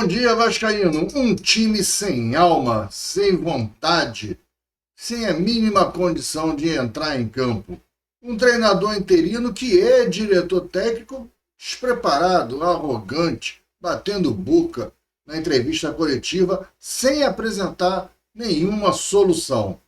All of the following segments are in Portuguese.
Bom dia, Vascaíno. Um time sem alma, sem vontade, sem a mínima condição de entrar em campo. Um treinador interino que é diretor técnico despreparado, arrogante, batendo boca na entrevista coletiva, sem apresentar nenhuma solução.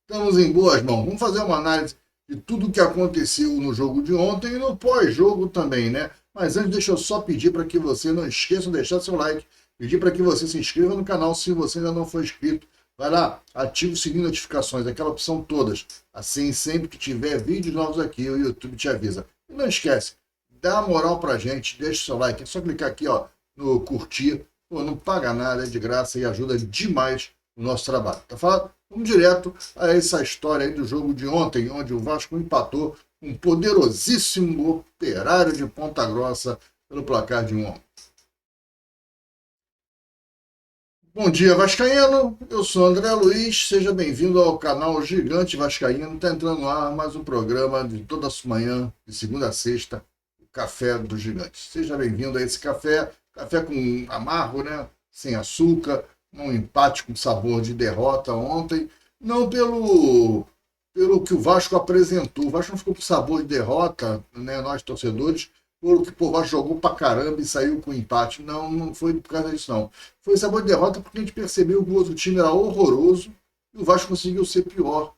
Estamos em boas mãos. Vamos fazer uma análise de tudo o que aconteceu no jogo de ontem e no pós-jogo também, né? Mas antes, deixa eu só pedir para que você não esqueça de deixar seu like, pedir para que você se inscreva no canal se você ainda não for inscrito. Vai lá, ativa o sininho de notificações, aquela opção todas. Assim, sempre que tiver vídeos novos aqui, o YouTube te avisa. E não esquece, dá moral pra gente, deixa o seu like. É só clicar aqui ó, no curtir. Pô, não paga nada, é de graça e ajuda demais o nosso trabalho. Tá falando? Vamos direto a essa história aí do jogo de ontem, onde o Vasco empatou um poderosíssimo Operário de Ponta Grossa pelo placar de 1-1. Bom dia, Vascaíno. Eu sou André Luiz. Seja bem-vindo ao canal Gigante Vascaíno. Está entrando no ar mais um programa de toda manhã, de segunda a sexta, o Café do Gigante. Seja bem-vindo a esse café com amargo, né? Sem açúcar, um empate com sabor de derrota ontem. Não pelo que o Vasco apresentou. O Vasco não ficou com sabor de derrota, né, nós torcedores, pelo que o Vasco jogou pra caramba e saiu com empate. Não, não foi por causa disso, não. Foi sabor de derrota porque a gente percebeu que o outro time era horroroso e o Vasco conseguiu ser pior.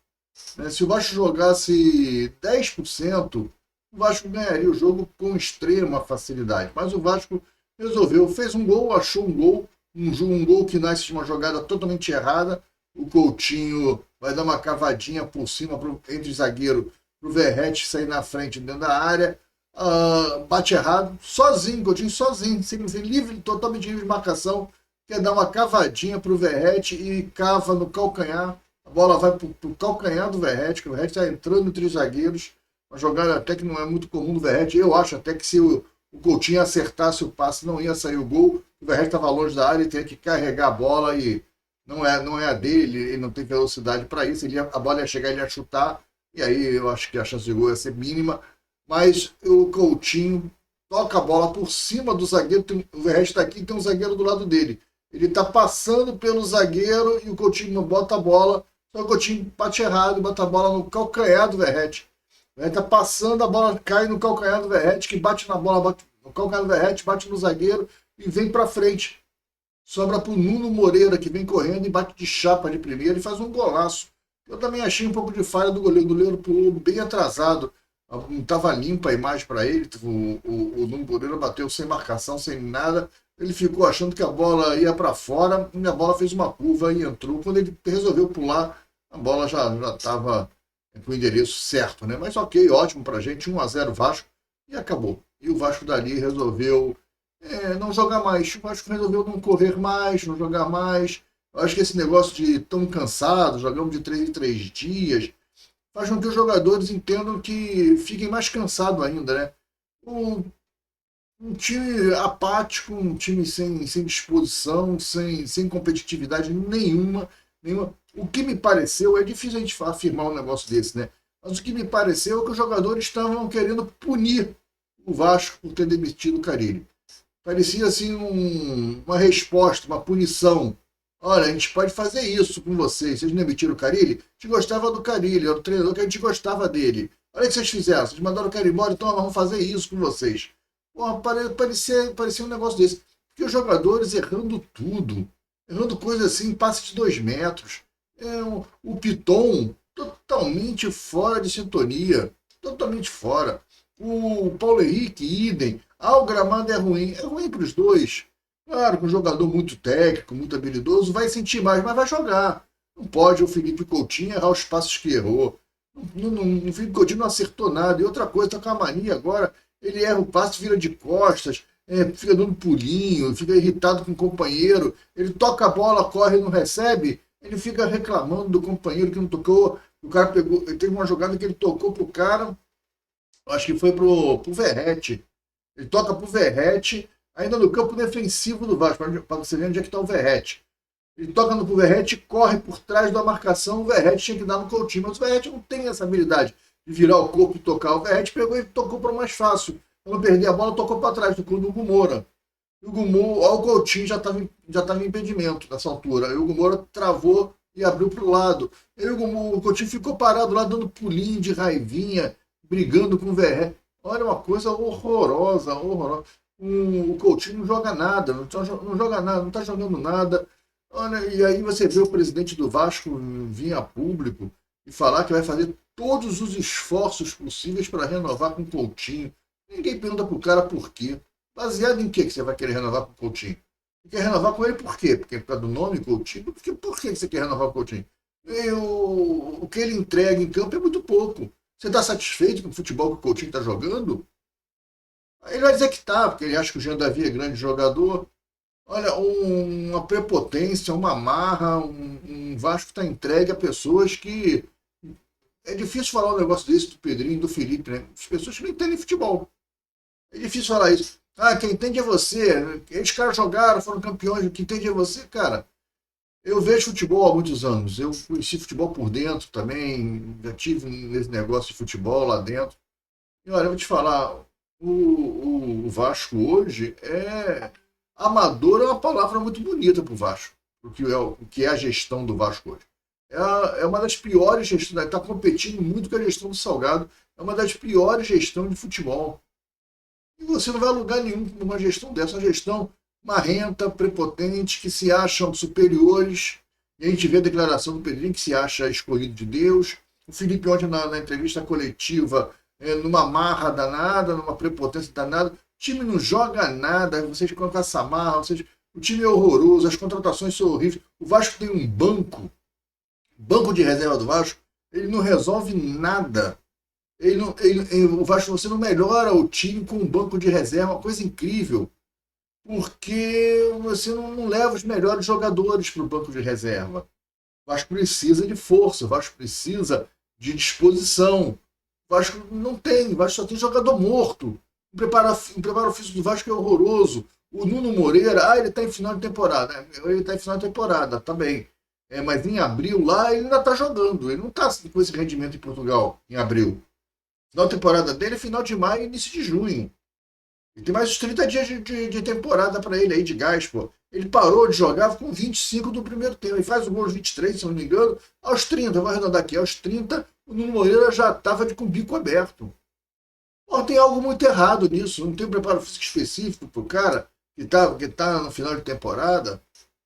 Né? Se o Vasco jogasse 10%, o Vasco ganharia o jogo com extrema facilidade. Mas o Vasco resolveu, fez um gol, achou um gol que nasce de uma jogada totalmente errada. O Coutinho vai dar uma cavadinha por cima entre o zagueiro para o Verratti sair na frente dentro da área. Bate errado, sozinho, Coutinho sozinho, livre, totalmente livre de marcação. Quer dar uma cavadinha para o Verratti e cava no calcanhar. A bola vai para o calcanhar do Verratti, que o Verratti está entrando entre os zagueiros. Uma jogada até que não é muito comum do Verratti. Eu acho até que se o Coutinho acertasse o passe, não ia sair o gol. O Verratti estava longe da área e teria que carregar a bola e não é a dele, ele não tem velocidade para isso, a bola ia chegar, ele ia chutar, e aí eu acho que a chance de gol ia ser mínima, mas o Coutinho toca a bola por cima do zagueiro, o Verratti está aqui e tem um zagueiro do lado dele. Ele está passando pelo zagueiro e o Coutinho não bota a bola, só o Coutinho bate errado e bota a bola no calcanhar do Verratti. O Verratti está passando, a bola cai no calcanhar do Verratti, que bate na bola, bate no calcanhar do Verratti, bate no zagueiro e vem para frente. Sobra para o Nuno Moreira, que vem correndo e bate de chapa de primeira e faz um golaço. Eu também achei um pouco de falha do goleiro. O goleiro pulou bem atrasado. Não estava limpa a imagem para ele. O Nuno Moreira bateu sem marcação, sem nada. Ele ficou achando que a bola ia para fora e a bola fez uma curva e entrou. Quando ele resolveu pular, a bola já estava com o endereço certo, né? Mas ok, ótimo para a gente. 1-0 Vasco e acabou. E o Vasco dali resolveu não jogar mais. O Vasco resolveu não correr mais, não jogar mais. Eu acho que esse negócio de tão cansado, jogamos de 3 em 3 dias, faz com que os jogadores entendam que fiquem mais cansados ainda, né? Um time apático, um time sem disposição, sem competitividade nenhuma. O que me pareceu, é difícil a gente afirmar um negócio desse, né? Mas o que me pareceu é que os jogadores estavam querendo punir o Vasco por ter demitido o Carille. Parecia assim uma resposta, uma punição. Olha, a gente pode fazer isso com vocês. Vocês demitiram o Carille? A gente gostava do Carille, era o treinador que a gente gostava dele. Olha o que vocês fizeram. Vocês mandaram o Carille embora, então nós vamos fazer isso com vocês. Porra, parecia um negócio desse. Porque os jogadores errando tudo. Errando coisas assim, passe de 2 metros. O Piton totalmente fora de sintonia. Totalmente fora. O Paulo Henrique, idem. O gramado é ruim para os dois. Claro, com um jogador muito técnico, muito habilidoso, vai sentir mais, mas vai jogar. Não pode o Felipe Coutinho errar os passos que errou. O Felipe Coutinho não acertou nada. E outra coisa, está com a mania agora, ele erra o passe, vira de costas, fica dando pulinho, fica irritado com o companheiro, ele toca a bola, corre e não recebe, ele fica reclamando do companheiro que não tocou. O cara pegou, teve uma jogada que ele tocou pro cara, acho que foi pro Verratti. Ele toca pro Verratti, ainda no campo defensivo do Vasco, para você ver onde é que está o Verratti. Ele toca no Verratti, corre por trás da marcação, o Verratti tinha que dar no Coutinho, mas o Verratti não tem essa habilidade de virar o corpo e tocar. O Verratti pegou e tocou para o mais fácil. Para não perder a bola, tocou para trás, tocou no Hugo Moura. O Hugo Moura, o Coutinho já tava em impedimento nessa altura. Aí o Hugo Moura travou e abriu para o lado. Aí o Coutinho ficou parado lá, dando pulinho de raivinha, brigando com o Verré. Olha, uma coisa horrorosa, horrorosa. O Coutinho não joga nada, não joga nada, não está jogando nada. Olha, e aí você vê o presidente do Vasco vir a público e falar que vai fazer todos os esforços possíveis para renovar com o Coutinho. Ninguém pergunta pro cara por quê. Baseado em que você vai querer renovar com o Coutinho? Você quer renovar com ele por quê? Porque por causa do nome Coutinho? Por que você quer renovar com o Coutinho? E o que ele entrega em campo é muito pouco. Você está satisfeito com o futebol que o Coutinho está jogando? Aí ele vai dizer que tá, porque ele acha que o Jean Davi é grande jogador. Olha, uma prepotência, uma marra, um Vasco está entregue a pessoas que. É difícil falar um negócio desse do Pedrinho, do Felipe, né? As pessoas que não entendem futebol. É difícil falar isso. Ah, quem entende é você. Esses caras jogaram, foram campeões, quem entende é você, cara. Eu vejo futebol há muitos anos. Eu conheci futebol por dentro também. Já tive nesse negócio de futebol lá dentro. E olha, eu vou te falar, o Vasco hoje é. Amador é uma palavra muito bonita para o Vasco, o que é a gestão do Vasco hoje. É uma das piores gestões, está competindo muito com a gestão do Salgado, é uma das piores gestões de futebol. E você não vai a lugar nenhum com uma gestão dessa, uma gestão marrenta, prepotente, que se acham superiores. E a gente vê a declaração do Pedrinho, que se acha escolhido de Deus. O Felipe ontem na entrevista coletiva, numa marra danada, numa prepotência danada. O time não joga nada, vocês com essa marra, o time é horroroso, as contratações são horríveis. O Vasco tem um banco de reserva do Vasco, ele não resolve nada. O Vasco, você não melhora o time com um banco de reserva, uma coisa incrível, porque você não leva os melhores jogadores para o banco de reserva. O Vasco precisa de força, o Vasco precisa de disposição. O Vasco não tem, o Vasco só tem jogador morto. O preparo físico do Vasco é horroroso. O Nuno Moreira, ele está em final de temporada. Ele está em final de temporada, tá bem. Mas em abril lá ele ainda está jogando. Ele não está com esse rendimento em Portugal, em abril. Final de temporada dele é final de maio e início de junho. Ele tem mais uns 30 dias de temporada para ele aí, de gás, pô. Ele parou de jogar com 25 do primeiro tempo. Ele faz o gol aos 23, se não me engano. Aos 30, vou arredondar aqui, aos 30, o Nuno Moreira já estava com o bico aberto. Pô, tem algo muito errado nisso. Não tem um preparo físico específico para o cara que tá no final de temporada.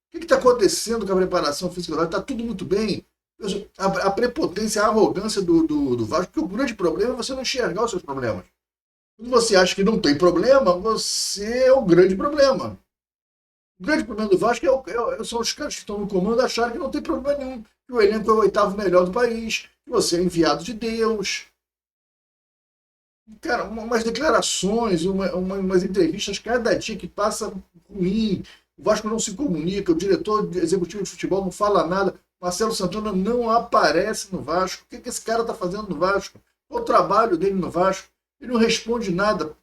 O que está acontecendo com a preparação física? Está tudo muito bem. A prepotência, a arrogância do Vasco, porque o grande problema é você não enxergar os seus problemas. Quando você acha que não tem problema, você é o grande problema. O grande problema do Vasco são os caras que estão no comando acharem que não tem problema nenhum, que o elenco é o oitavo melhor do país, que você é enviado de Deus. Cara, umas declarações, umas entrevistas, cada dia que passa ruim. O Vasco não se comunica, o diretor executivo de futebol não fala nada. Marcelo Santana não aparece no Vasco. O que esse cara está fazendo no Vasco? Qual o trabalho dele no Vasco? Ele não responde nada.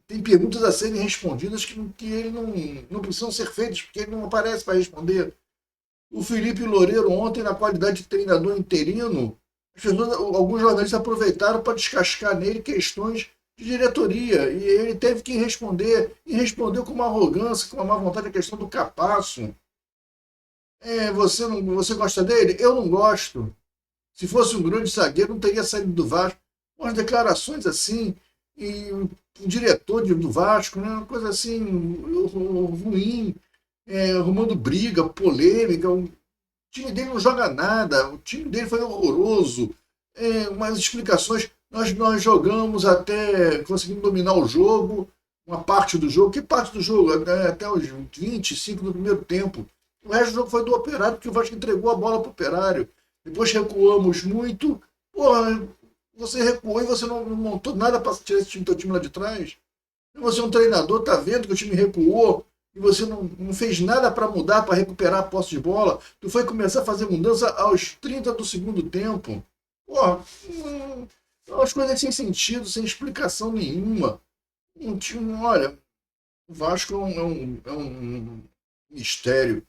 Tem perguntas a serem respondidas que ele não precisam ser feitas, porque ele não aparece para responder. O Felipe Loureiro, ontem, na qualidade de treinador interino, alguns jornalistas aproveitaram para descascar nele questões de diretoria. E ele teve que responder. E respondeu com uma arrogância, com uma má vontade, a questão do Capasso. Você gosta dele? Eu não gosto. Se fosse um grande zagueiro, não teria saído do Vasco. Umas declarações assim, e um diretor do Vasco, né, uma coisa assim, ruim, arrumando briga, polêmica. O time dele não joga nada, o time dele foi horroroso. Umas explicações, nós jogamos até conseguimos dominar o jogo, uma parte do jogo. Que parte do jogo? Até os 25 do primeiro tempo. O resto do jogo foi do Operário, porque o Vasco entregou a bola para o Operário. Depois recuamos muito. Porra, você recuou e você não montou nada para tirar esse teu time lá de trás. Você é um treinador, tá vendo que o time recuou e você não fez nada para mudar, para recuperar a posse de bola. Tu foi começar a fazer mudança aos 30 do segundo tempo. Porra, umas coisas sem sentido, sem explicação nenhuma. Um time, olha, o Vasco é um mistério.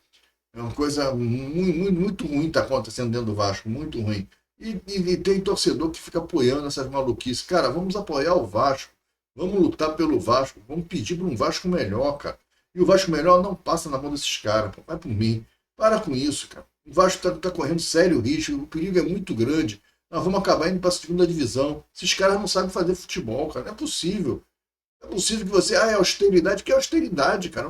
É uma coisa muito, muito, muito ruim está acontecendo dentro do Vasco, muito ruim. E tem torcedor que fica apoiando essas maluquices. Cara, vamos apoiar o Vasco, vamos lutar pelo Vasco, vamos pedir para um Vasco melhor, cara. E o Vasco melhor não passa na mão desses caras. Vai por mim. Para com isso, cara. O Vasco tá correndo sério risco. O perigo é muito grande. Nós vamos acabar indo para a segunda divisão. Esses caras não sabem fazer futebol, cara. Não é possível. Não é possível que você. Ah, é austeridade. Que é austeridade, cara?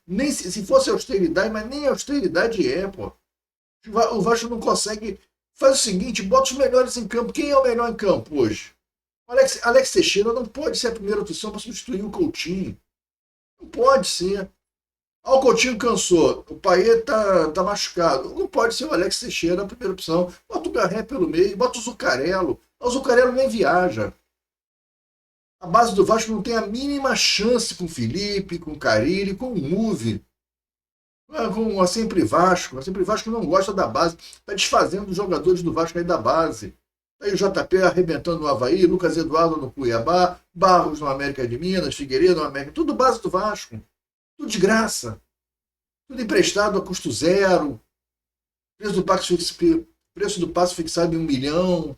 Nem se fosse austeridade, mas nem austeridade é, pô. O Vasco não consegue. Faz o seguinte, bota os melhores em campo. Quem é o melhor em campo hoje? Alex Teixeira não pode ser a primeira opção para substituir o Coutinho. Não pode ser. Ah, o Coutinho cansou. O Payet tá machucado. Não pode ser o Alex Teixeira a primeira opção. Bota o Garré pelo meio, bota o Zucarello. O Zucarello nem viaja. A base do Vasco não tem a mínima chance com o Felipe, com o Carille, com o Move. Com a Sempre Vasco. A Sempre Vasco não gosta da base. Está desfazendo os jogadores do Vasco aí da base. Aí o JP arrebentando no Avaí, Lucas Eduardo no Cuiabá, Barros no América de Minas, Figueiredo no América. Tudo base do Vasco. Tudo de graça. Tudo emprestado a custo zero. Preço do passe fixado em 1 milhão,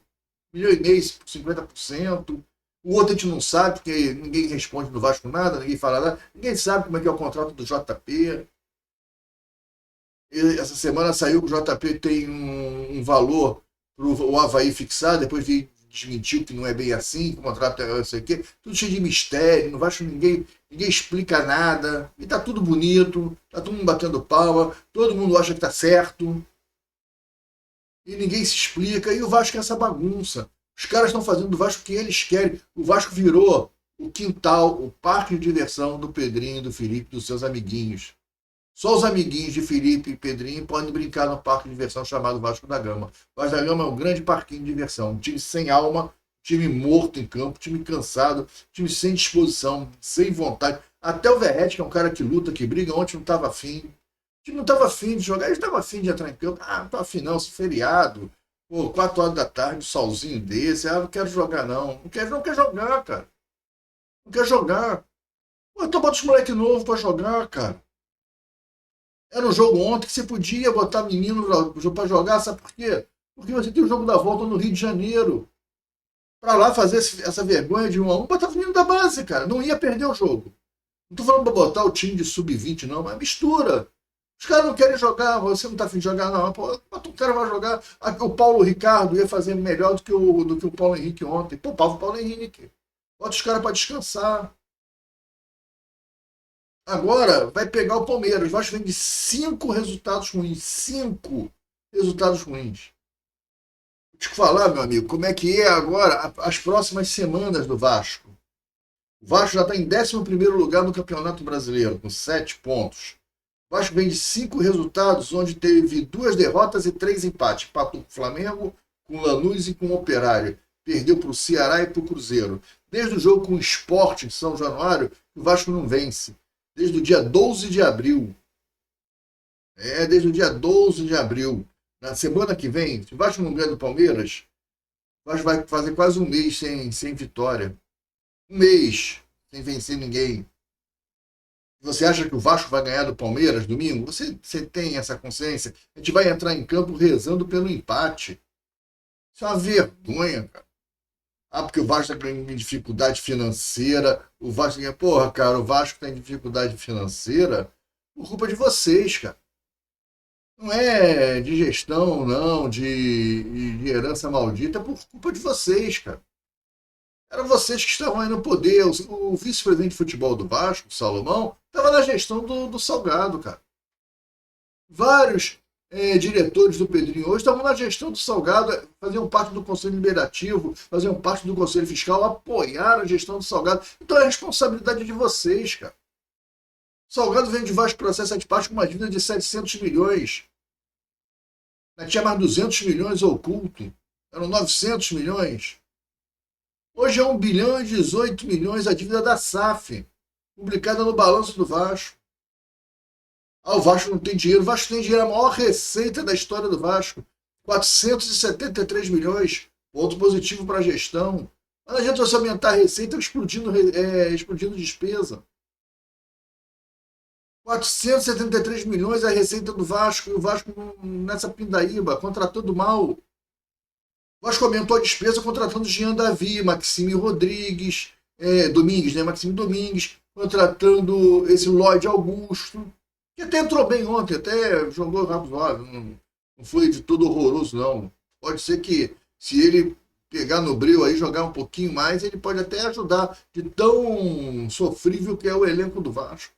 1,5 milhão por 50%. O outro a gente não sabe, porque ninguém responde do Vasco nada, ninguém fala nada. Ninguém sabe como é que é o contrato do JP. Essa semana saiu que o JP tem um valor para o Avaí fixar, depois desmentiu que não é bem assim, que o contrato é não sei o quê. Tudo cheio de mistério, no Vasco ninguém explica nada, e tá tudo bonito, tá todo mundo batendo palma, todo mundo acha que tá certo, e ninguém se explica, e o Vasco é essa bagunça. Os caras estão fazendo do Vasco o que eles querem. O Vasco virou o quintal, o parque de diversão do Pedrinho, do Felipe, dos seus amiguinhos. Só os amiguinhos de Felipe e Pedrinho podem brincar no parque de diversão chamado Vasco da Gama. O Vasco da Gama é um grande parquinho de diversão. Um time sem alma, um time morto em campo, um time cansado, um time sem disposição, sem vontade. Até o Verrete, que é um cara que luta, que briga, ontem não estava afim. O time não estava afim de jogar, ele estava afim de entrar em campo. Ah, não estava afim não, se feriado. Pô, 4 horas da tarde, um solzinho desse. Ah, não quero jogar não. Não quer jogar, cara. Não quer jogar. Pô, então bota os moleques novos para jogar, cara. Era um jogo ontem que você podia botar menino para jogar, sabe por quê? Porque você tem o jogo da volta no Rio de Janeiro. Para lá fazer essa vergonha de 1-1, botar o menino da base, cara. Não ia perder o jogo. Não tô falando para botar o time de sub-20, não, mas mistura. Os caras não querem jogar, você não tá afim de jogar, não. Pô, o cara vai jogar. O Paulo Ricardo ia fazer melhor do que o Paulo Henrique ontem. Pô, Paulo Henrique. Bota os caras para descansar. Agora vai pegar o Palmeiras. O Vasco vem de 5 resultados ruins. 5 resultados ruins. Vou te falar, meu amigo, como é que é agora as próximas semanas do Vasco. O Vasco já está em 11º lugar no Campeonato Brasileiro, com 7 pontos. O Vasco vem de 5 resultados, onde teve 2 derrotas e 3 empates. Empatou com o Flamengo, com o Lanús e com o Operário. Perdeu para o Ceará e para o Cruzeiro. Desde o jogo com o Sport em São Januário, o Vasco não vence. Desde o dia 12 de abril. Desde o dia 12 de abril. Na semana que vem, se o Vasco não ganha do Palmeiras, o Vasco vai fazer quase um mês sem vitória. Um mês sem vencer ninguém. Você acha que o Vasco vai ganhar do Palmeiras domingo? Você tem essa consciência? A gente vai entrar em campo rezando pelo empate. Isso é uma vergonha, cara. Ah, porque o Vasco está em dificuldade financeira. O Vasco... Porra, cara, o Vasco está em dificuldade financeira por culpa de vocês, cara. Não é de gestão, não, de herança maldita, é por culpa de vocês, cara. Eram vocês que estavam aí no poder. O vice-presidente de futebol do Vasco, o Salomão, estava na gestão do Salgado, cara. Vários diretores do Pedrinho hoje estavam na gestão do Salgado, faziam parte do Conselho Liberativo, faziam parte do Conselho Fiscal, apoiaram a gestão do Salgado. Então é responsabilidade de vocês, cara. O Salgado vem de Vasco Processo de parte com uma dívida de 700 milhões. Tinha mais 200 milhões oculto. Eram 900 milhões. Hoje é 1 bilhão e 18 milhões a dívida da SAF, publicada no balanço do Vasco. Ah, o Vasco não tem dinheiro. O Vasco tem dinheiro, a maior receita da história do Vasco. 473 milhões. Ponto positivo para a gestão. Não adianta você aumentar a receita explodindo despesa. 473 milhões é a receita do Vasco. E o Vasco nessa pindaíba, contratando mal. O Vasco aumentou a despesa contratando Jean Davi, Maxime Rodrigues, Domingues, né? Maxime Domingues. contratando esse Lloyd Augusto, que até entrou bem ontem, até jogou razoável, não foi de todo horroroso, não. Pode ser que, se ele pegar no breu aí, jogar um pouquinho mais, ele pode até ajudar, de tão sofrível que é o elenco do Vasco.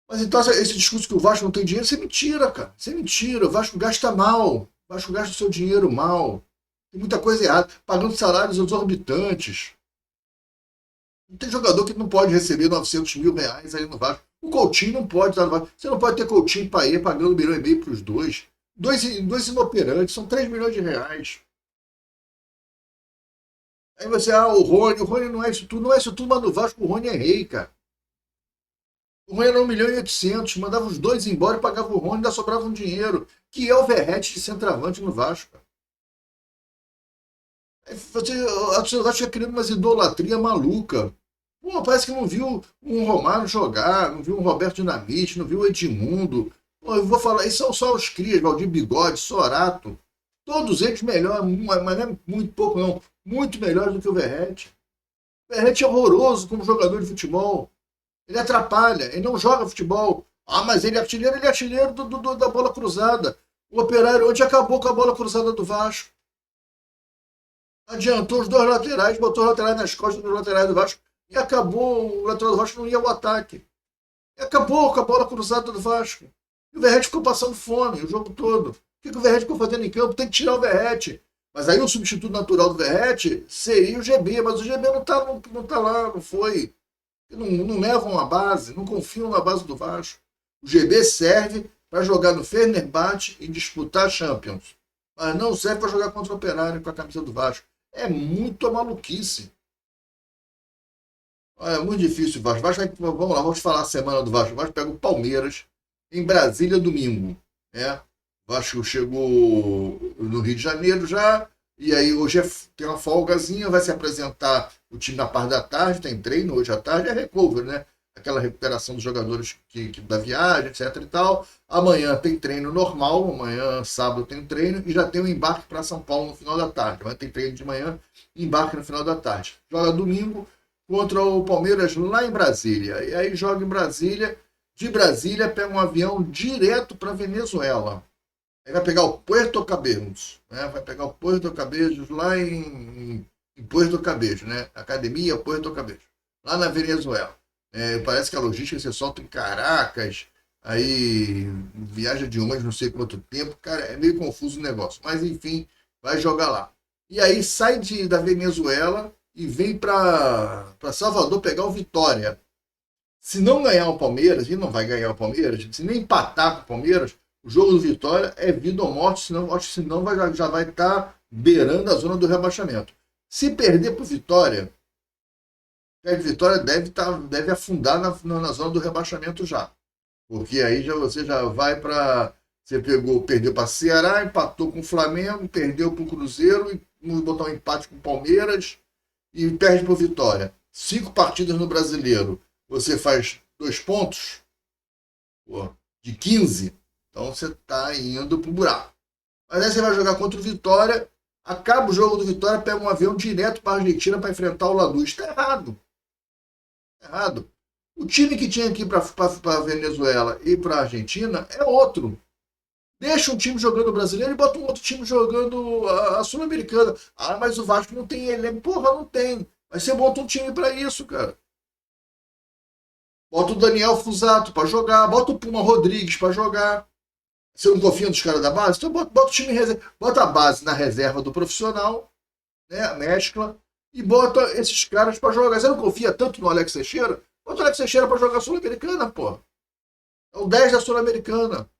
Mas então esse discurso que o Vasco não tem dinheiro, isso é mentira, cara. Isso é mentira. O Vasco gasta mal. O Vasco gasta o seu dinheiro mal. Tem muita coisa errada. Pagando salários exorbitantes. Não tem jogador que não pode receber 900 mil reais aí no Vasco. O Coutinho não pode estar no Vasco. Você não pode ter Coutinho e Payet pagando 1,5 milhão para os dois. Dois inoperantes, são 3 milhões de reais. Aí você, o Rony não é isso tudo, não é isso tudo, mas no Vasco o Rony é rei, cara. O Rony era 1,8 milhão, mandava os dois embora e pagava o Rony, ainda sobrava um dinheiro, que é o Verratti de centroavante no Vasco. Aí você, a torcida do Vasco fica criando umas idolatria maluca. Pô, parece que não viu um Romário jogar, não viu um Roberto Dinamite, não viu o Edmundo. Pô, eu vou falar, esses são só os crias, Valdir Bigode, Sorato. Todos eles melhores, mas não é muito pouco não, muito melhores do que o Verratti. O Verratti é horroroso como jogador de futebol. Ele atrapalha, ele não joga futebol. Ah, mas ele é artilheiro da bola cruzada. O Operário ontem acabou com a bola cruzada do Vasco. Adiantou os dois laterais, botou os laterais nas costas dos laterais do Vasco e acabou. O lateral do Vasco não ia ao ataque. E acabou com a bola cruzada do Vasco. E o Verratti ficou passando fome o jogo todo. O que o Verratti ficou fazendo em campo? Tem que tirar o Verratti. Mas aí o substituto natural do Verratti seria o GB, mas o GB não tá lá, não foi. Não levam a base, não confiam na base do Vasco. O GB serve para jogar no Fenerbahçe e disputar Champions. Mas não serve para jogar contra o Operário com a camisa do Vasco. É muito maluquice. É muito difícil o Vasco. Vamos lá, vamos falar a semana do Vasco. O Vasco pega o Palmeiras em Brasília domingo. Né? O Vasco chegou no Rio de Janeiro já. E aí hoje tem uma folgazinha, vai se apresentar o time na parte da tarde, tem treino hoje à tarde, é recover, né? Aquela recuperação dos jogadores da viagem, etc e tal. Amanhã tem treino normal, amanhã, sábado, tem treino, e já tem o embarque para São Paulo no final da tarde. Amanhã tem treino de manhã, embarque no final da tarde. Joga domingo contra o Palmeiras lá em Brasília. E aí joga em Brasília, de Brasília pega um avião direto para Venezuela. Aí vai pegar o Puerto Cabejos, né? Vai pegar o Puerto Cabejos lá em Puerto Cabejos, né? Academia Puerto Cabejos, lá na Venezuela. Parece que a logística você solta em Caracas, aí viaja de ônibus não sei quanto tempo, cara, é meio confuso o negócio. Mas enfim, vai jogar lá. E aí sai da Venezuela e vem para Salvador pegar o Vitória. Se não ganhar o Palmeiras, e não vai ganhar o Palmeiras, se nem empatar com o Palmeiras, o jogo do Vitória é vida ou morte, senão já vai estar beirando a zona do rebaixamento. Se perder para o Vitória, o Vitória deve afundar na zona do rebaixamento já. Porque aí você já vai para. Você perdeu para Ceará, empatou com o Flamengo, perdeu para o Cruzeiro, e botar um empate com o Palmeiras e perde para o Vitória. 5 partidas no Brasileiro. Você faz 2 pontos, pô, de 15. Então você está indo pro buraco. Mas aí você vai jogar contra o Vitória, acaba o jogo do Vitória, pega um avião direto para a Argentina para enfrentar o Lanús. Está errado. Tá errado. O time que tinha aqui para a Venezuela e para a Argentina é outro. Deixa um time jogando o brasileiro e bota um outro time jogando a Sul-Americana. Ah, mas o Vasco não tem elenco. Porra, não tem. Mas você monta um time para isso, cara. Bota o Daniel Fusato para jogar, bota o Puma Rodrigues para jogar. Você não confia nos caras da base? Então bota o time reserva, bota a base na reserva do profissional, né? Mescla, e bota esses caras para jogar. Você não confia tanto no Alex Teixeira? Bota o Alex Teixeira para jogar a Sul-Americana, pô. É o 10 da Sul-Americana.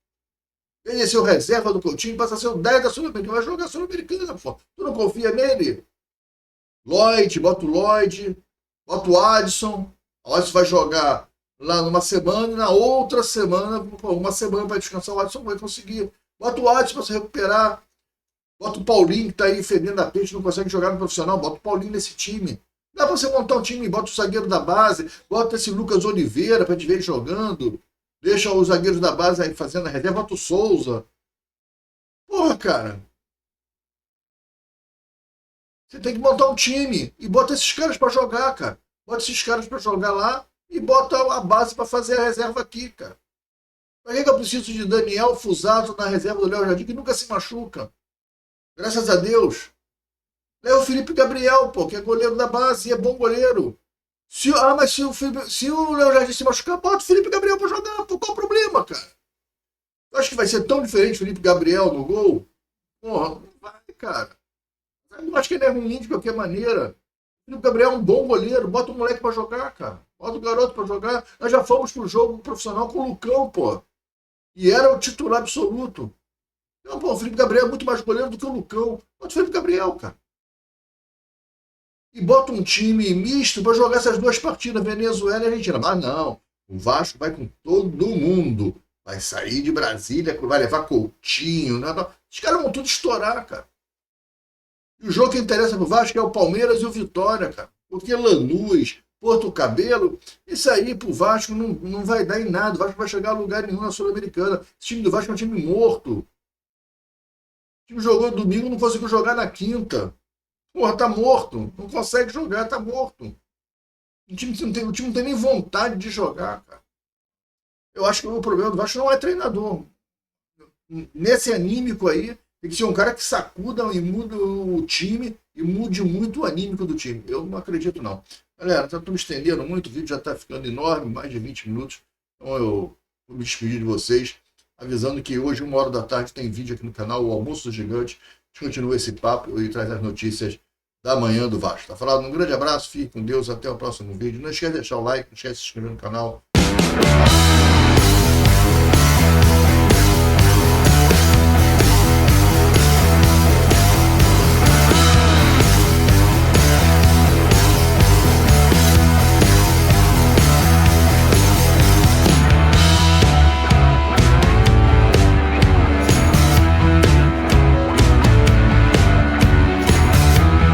Ele é seu reserva do Coutinho, passa a ser o 10 da Sul-Americana. Vai jogar a Sul-Americana, pô. Tu não confia nele? Bota o Lloyd, bota o Adson. O Adson vai jogar lá numa semana e na outra semana, uma semana para descansar, o Adson vai conseguir. Bota o Adson para se recuperar. Bota o Paulinho, que está aí fedendo a peixe, não consegue jogar no profissional. Bota o Paulinho nesse time. Dá para você montar um time, bota o zagueiro da base, bota esse Lucas Oliveira para te ver ele jogando. Deixa os zagueiros da base aí fazendo a reserva, bota o Souza. Porra, cara. Você tem que montar um time e bota esses caras para jogar, cara. Bota esses caras para jogar lá e bota a base para fazer a reserva aqui, cara. Para que eu preciso de Daniel Fusato na reserva do Léo Jardim, que nunca se machuca? Graças a Deus. Leva o Felipe Gabriel, pô, que é goleiro da base e é bom goleiro. Mas se o Léo Jardim se machucar, bota o Felipe Gabriel para jogar, pô, qual o problema, cara? Eu acho que vai ser tão diferente o Felipe Gabriel no gol? Porra, não vai, cara. Eu acho que ele é ruim de qualquer maneira. O Felipe Gabriel é um bom goleiro, bota o moleque para jogar, cara. Bota o garoto para jogar. Nós já fomos pro jogo profissional com o Lucão, pô. E era o titular absoluto. Não, pô, o Felipe Gabriel é muito mais goleiro do que o Lucão. Bota o Felipe Gabriel, cara. E bota um time misto para jogar essas duas partidas, Venezuela e Argentina. Mas não, o Vasco vai com todo mundo. Vai sair de Brasília, vai levar Coutinho. Não. Os caras vão tudo estourar, cara. E o jogo que interessa pro Vasco é o Palmeiras e o Vitória, cara. Porque Lanús, Porto Cabelo, isso aí pro Vasco não vai dar em nada. O Vasco vai chegar a lugar nenhum na Sul-Americana. Esse time do Vasco é um time morto. O time jogou domingo, não conseguiu jogar na quinta. Porra, tá morto. Não consegue jogar, tá morto. O time não tem nem vontade de jogar, cara. Eu acho que o problema do Vasco não é treinador. Nesse anímico aí, tem que ser um cara que sacuda e muda o time e mude muito o anímico do time. Eu não acredito, não. Galera, estou me estendendo muito, o vídeo já está ficando enorme, mais de 20 minutos. Então eu vou me despedir de vocês, avisando que hoje, 1h da tarde, tem vídeo aqui no canal, o Almoço do Gigante. A gente continua esse papo e traz as notícias da manhã do Vasco. Tá falado? Um grande abraço, fique com Deus, até o próximo vídeo. Não esquece de deixar o like, não esquece de se inscrever no canal.